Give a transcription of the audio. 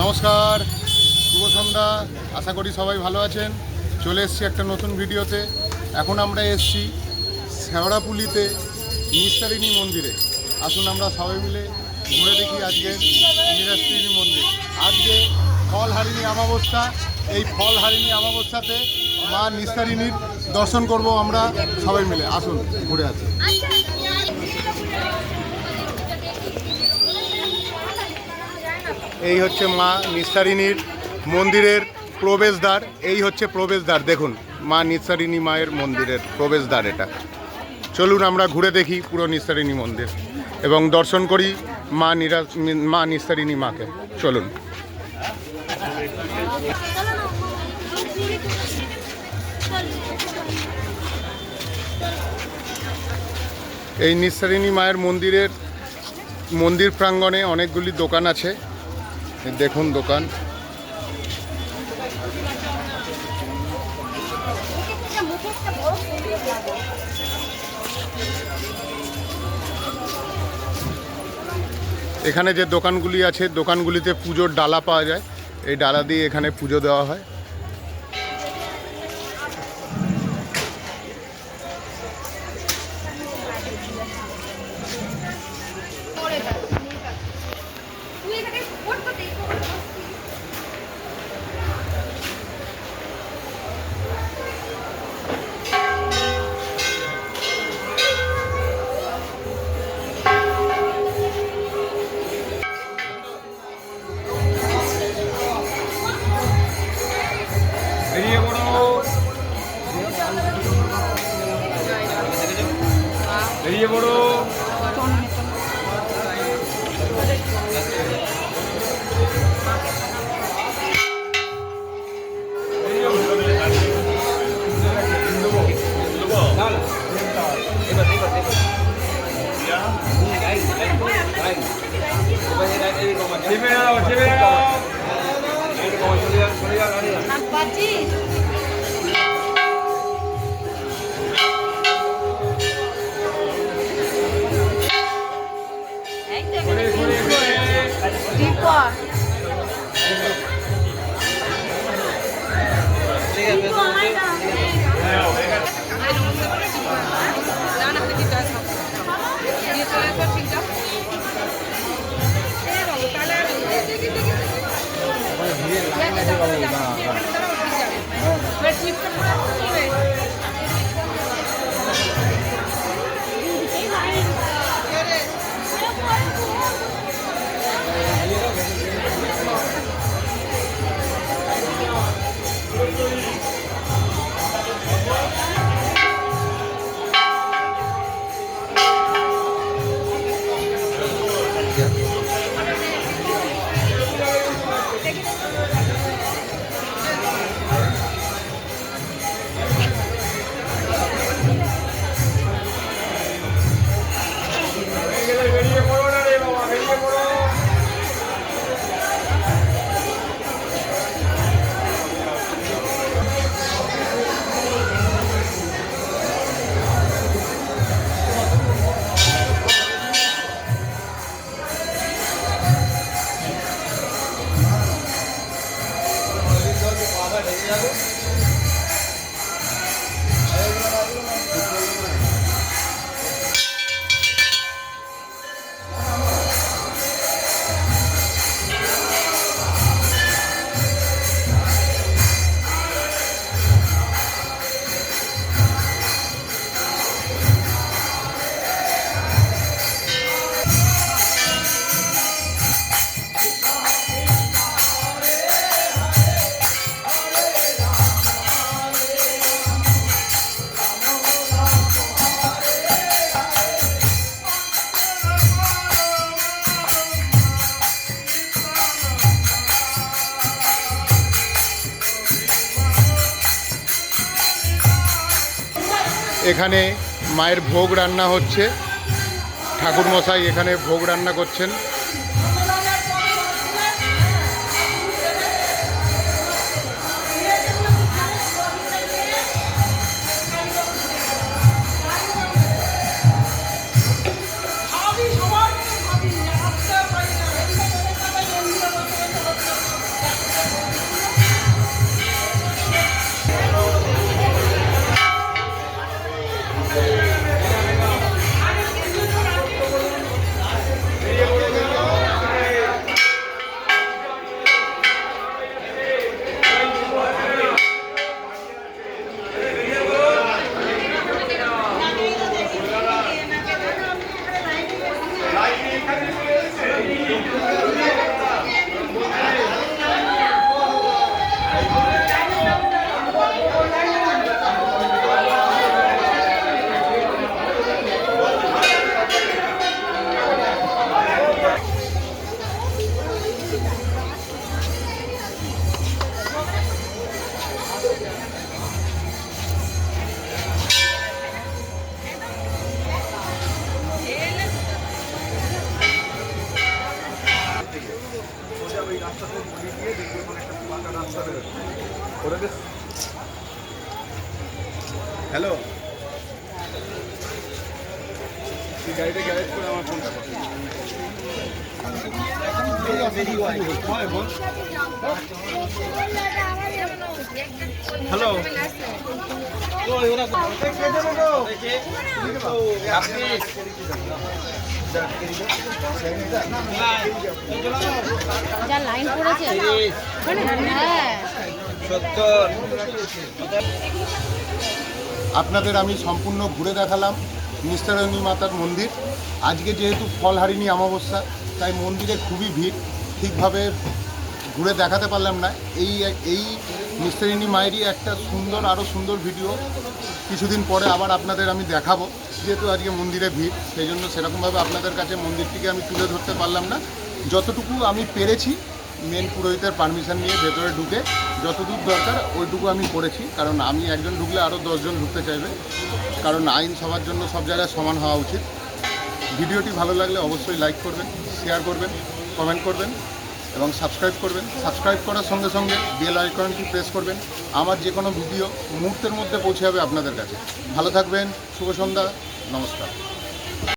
নমস্কার, শুভ সন্ধ্যা। আশা করি সবাই ভালো আছেন। চলে এসেছি একটা নতুন ভিডিওতে। এখন আমরা এসেছি শেওড়াপুলিতে নিস্তারিণী মন্দিরে। আসুন আমরা সবাই মিলে ঘুরে দেখি আজকে নিস্তারিণী মন্দির। আজকে ফলহারিণী অমাবস্যা। এই ফলহারিণী অমাবস্যাতে মা নিস্তারিণীর দর্শন করব আমরা সবাই মিলে। আসুন ঘুরে আসি। এই হচ্ছে মা নিস্তারিণীর মন্দিরের প্রবেশদ্বার। এই হচ্ছে প্রবেশদ্বার, দেখুন মা নিস্তারিণী মায়ের মন্দিরের প্রবেশদ্বার এটা। চলুন আমরা ঘুরে দেখি পুরো নিস্তারিণী মন্দির এবং দর্শন করি মা নিস্তারিণী মাকে। চলুন। এই নিস্তারিণী মায়ের মন্দির প্রাঙ্গণে অনেকগুলি দোকান আছে। দেখুন দোকান। এখানে যে দোকানগুলি আছে, দোকানগুলিতে পুজোর ডালা পাওয়া যায়। এই ডালা দিয়ে এখানে পুজো দেওয়া হয়। বেরিয়ে পড়ো। এখানে মায়ের ভোগ রান্না হচ্ছে। ঠাকুরমশাই এখানে ভোগ রান্না করছেন। হ্যালো, গাড়িটা গ্যারেজ করে আমার ফোনটা করো। হ্যালো, যা লাইন পড়েছে হ্যাঁ আপনাদের আমি সম্পূর্ণ ঘুরে দেখালাম নিস্তারিণী মাতার মন্দির। আজকে যেহেতু ফলহারিণী অমাবস্যা, তাই মন্দিরে খুবই ভিড়, ঠিকভাবে ঘুরে দেখাতে পারলাম না। এই নিস্তারিণী মায়েরই একটা সুন্দর, আরও সুন্দর ভিডিও কিছুদিন পরে আবার আপনাদের আমি দেখাবো। যেহেতু আজকে মন্দিরে ভিড়, সেই জন্য সেরকমভাবে আপনাদের কাছে মন্দিরটিকে আমি তুলে ধরতে পারলাম না। যতটুকু আমি পেরেছি মেন পুরোহিতের পারমিশন নিয়ে ভেতরে ঢুকে যতদূর দরকার ওইটুকু আমি করেছি, কারণ আমি একজন ঢুকলে আরও 10 জন ঢুকতে চাইবে, কারণ আইন সবার জন্য সব জায়গায় সমান হওয়া উচিত। ভিডিওটি ভালো লাগলে অবশ্যই লাইক করবেন, শেয়ার করবেন, কমেন্ট করবেন এবং সাবস্ক্রাইব করবেন। সাবস্ক্রাইব করার সঙ্গে সঙ্গে বেল আইকনটি প্রেস করবেন। আমার যে কোনো ভিডিও মুহূর্তের মধ্যে পৌঁছে যাবে আপনাদের কাছে। ভালো থাকবেন, শুভ সন্ধ্যা, নমস্কার।